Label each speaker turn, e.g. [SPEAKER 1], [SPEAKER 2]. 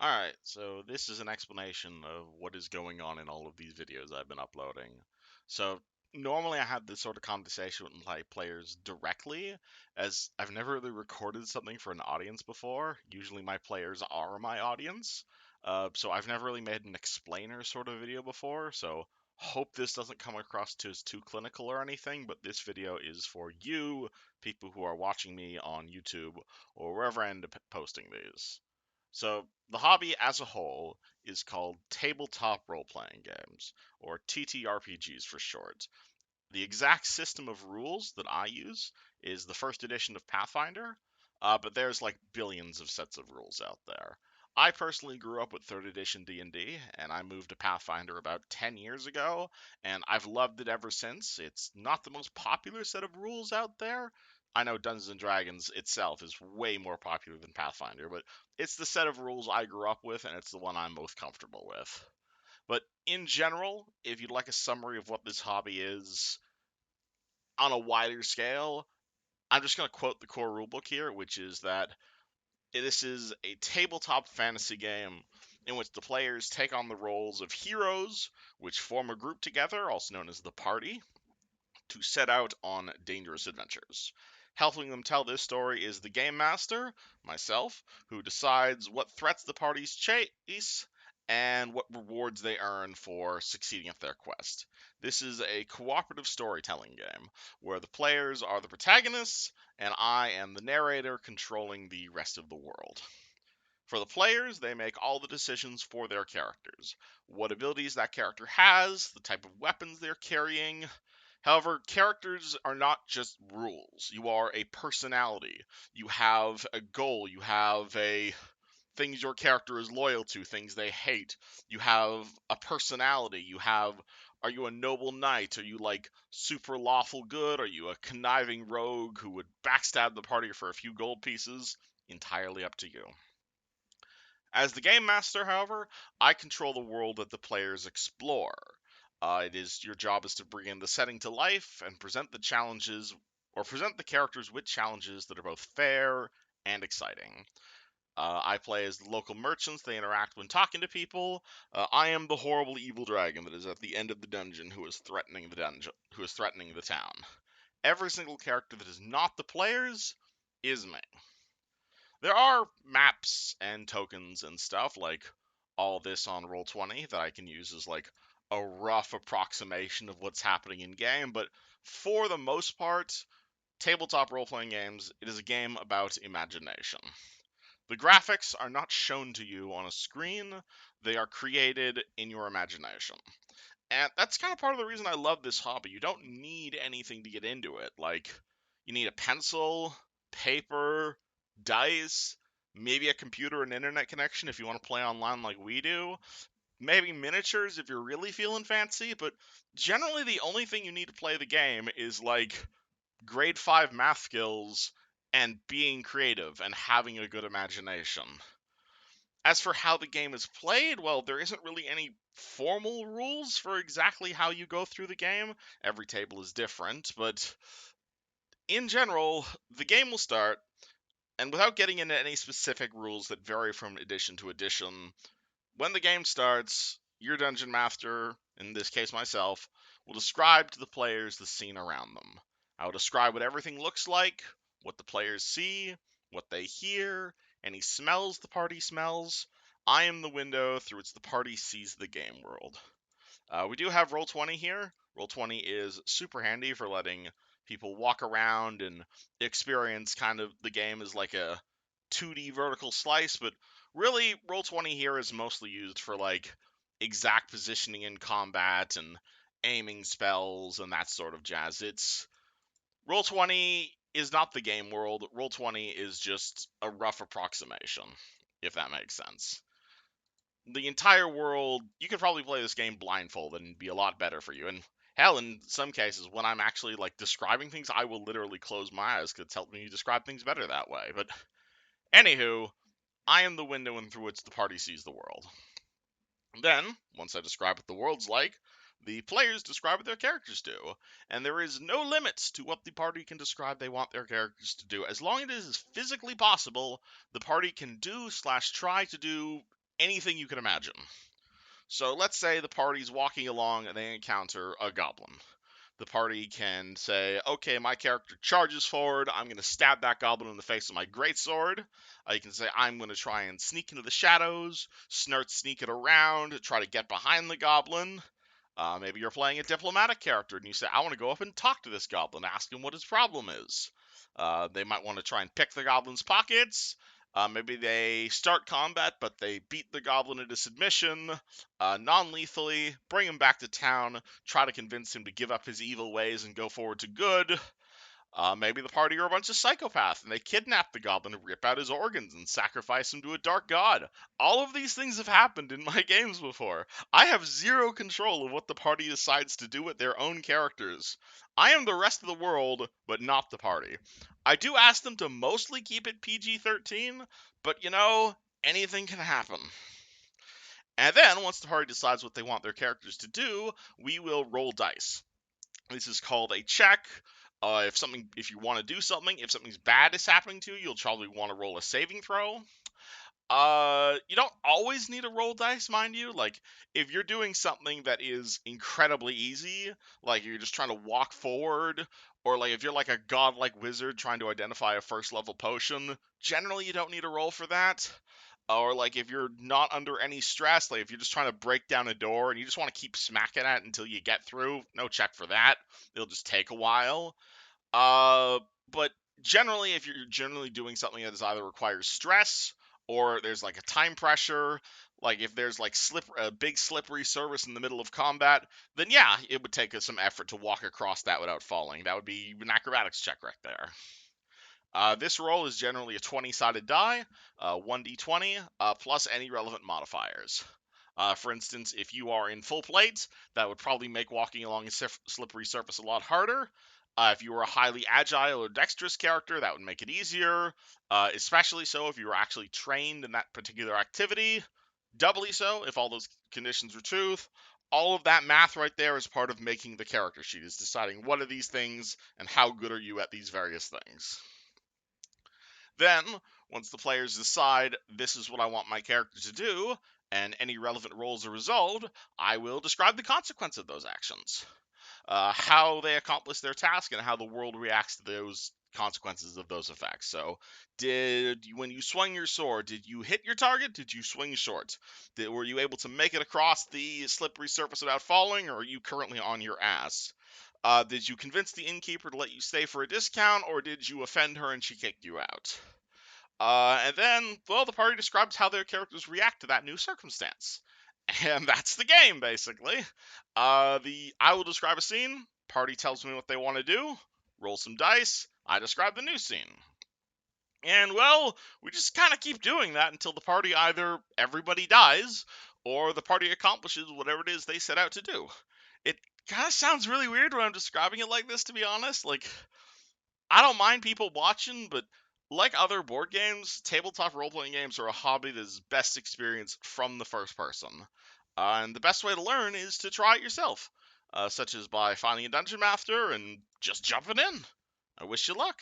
[SPEAKER 1] Alright, so this is an explanation of what is going on in all of these videos I've been uploading. So, normally I have this sort of conversation with my players directly, as I've never really recorded something for an audience before. Usually my players are my audience. So I've never really made an explainer sort of video before, so hope this doesn't come across to as too clinical or anything, but this video is for you, people who are watching me on YouTube or wherever I end up posting these. So, the hobby as a whole is called tabletop role playing games, or TTRPGs for short. The exact system of rules that I use is the first edition of Pathfinder, but there's like billions of sets of rules out there. I personally grew up with 3rd edition D&D, and I moved to Pathfinder about 10 years ago, and I've loved it ever since. It's not the most popular set of rules out there. I know Dungeons and Dragons itself is way more popular than Pathfinder, but it's the set of rules I grew up with, and it's the one I'm most comfortable with. But in general, if you'd like a summary of what this hobby is, on a wider scale, I'm just going to quote the core rulebook here, which is that this is a tabletop fantasy game in which the players take on the roles of heroes, which form a group together, also known as the party, to set out on dangerous adventures. Helping them tell this story is the game master, myself, who decides what threats the parties chase and what rewards they earn for succeeding at their quest. This is a cooperative storytelling game where the players are the protagonists and I am the narrator controlling the rest of the world. For the players, they make all the decisions for their characters. What abilities that character has, the type of weapons they're carrying. However, characters are not just rules. You are a personality. You have a goal. You have a things your character is loyal to, things they hate. You have a personality. You have, are you a noble knight? Are you like super lawful good? Are you a conniving rogue who would backstab the party for a few gold pieces? Entirely up to you. As the game master, however, I control the world that the players explore. It is your job is to bring in the setting to life and present the challenges or present the characters with challenges that are both fair and exciting. I play as the local merchants. They interact when talking to people. I am the horrible evil dragon that is at the end of the dungeon who is threatening the dungeon, who is threatening the town. Every single character that is not the players is me. There are maps and tokens and stuff like all this on Roll20 that I can use as like a rough approximation of what's happening in game, but for the most part, tabletop role playing games, it is a game about imagination. The graphics are not shown to you on a screen, they are created in your imagination. And that's kind of part of the reason I love this hobby. You don't need anything to get into it. Like, you need a pencil, paper, dice, maybe a computer and internet connection if you want to play online like we do. Maybe miniatures if you're really feeling fancy, but generally the only thing you need to play the game is like grade 5 math skills and being creative and having a good imagination. As for how the game is played, well, there isn't really any formal rules for exactly how you go through the game. Every table is different, but in general, the game will start, and without getting into any specific rules that vary from edition to edition, when the game starts, your dungeon master, in this case myself, will describe to the players the scene around them. I will describe what everything looks like, what the players see, what they hear, any smells the party smells. I am the window through which the party sees the game world. We do have Roll20 here. Roll20 is super handy for letting people walk around and experience kind of the game as like a 2D vertical slice, but really Roll20 here is mostly used for like exact positioning in combat and aiming spells and that sort of jazz. It's Roll20 is not the game world. Roll20 is just a rough approximation, if that makes sense. The entire world, you could probably play this game blindfolded and be a lot better for you. And hell, in some cases, when I'm actually like describing things, I will literally close my eyes because it's helped me describe things better that way. But anywho, I am the window in through which the party sees the world. Then, once I describe what the world's like, the players describe what their characters do, and there is no limits to what the party can describe they want their characters to do. As long as it is physically possible, the party can do slash try to do anything you can imagine. So let's say the party's walking along and they encounter a goblin. The party can say, okay, my character charges forward. I'm going to stab that goblin in the face with my greatsword. You can say, I'm going to try and sneak into the shadows, sneak it around, try to get behind the goblin. Maybe you're playing a diplomatic character and you say, I want to go up and talk to this goblin, ask him what his problem is. They might want to try and pick the goblin's pockets. Maybe they start combat, but they beat the goblin into submission non-lethally, bring him back to town, try to convince him to give up his evil ways and go forward to good. Maybe the party are a bunch of psychopaths and they kidnap the goblin and rip out his organs and sacrifice him to a dark god. All of these things have happened in my games before. I have zero control of what the party decides to do with their own characters. I am the rest of the world, but not the party. I do ask them to mostly keep it PG-13, but anything can happen. And then, once the party decides what they want their characters to do, we will roll dice. This is called a check. If you want to do something, if something's bad is happening to you, you'll probably want to roll a saving throw. You don't always need to roll dice, mind you. Like, if you're doing something that is incredibly easy, like you're just trying to walk forward, or like if you're like a godlike wizard trying to identify a first level potion, generally you don't need to roll for that. Or like if you're not under any stress, like if you're just trying to break down a door and you just want to keep smacking at it until you get through, no check for that. It'll just take a while. But generally, if you're generally doing something that is either requires stress or there's like a time pressure, like if there's like a big slippery surface in the middle of combat, then yeah, it would take some effort to walk across that without falling. That would be an acrobatics check right there. This roll is generally a 20-sided die, 1d20, plus any relevant modifiers. For instance, if you are in full plate, that would probably make walking along a slippery surface a lot harder. If you were a highly agile or dexterous character, that would make it easier, especially so if you were actually trained in that particular activity. Doubly so if all those conditions were true. All of that math right there is part of making the character sheet, is deciding what are these things and how good are you at these various things. Then, once the players decide this is what I want my character to do, and any relevant rolls are resolved, I will describe the consequence of those actions, how they accomplish their task, and how the world reacts to those consequences of those effects. So, when you swung your sword, did you hit your target? Did you swing short? Were you able to make it across the slippery surface without falling, or are you currently on your ass? Did you convince the innkeeper to let you stay for a discount, or did you offend her and she kicked you out? And then, well, the party describes how their characters react to that new circumstance. And that's the game, basically. I will describe a scene, party tells me what they want to do, roll some dice, I describe the new scene. And, well, we just kind of keep doing that until the party either everybody dies, or the party accomplishes whatever it is they set out to do. It kind of sounds really weird when I'm describing it like this, to be honest. Like, I don't mind people watching, but like other board games, tabletop role-playing games are a hobby that is best experienced from the first person. And the best way to learn is to try it yourself, such as by finding a dungeon master and just jumping in. I wish you luck.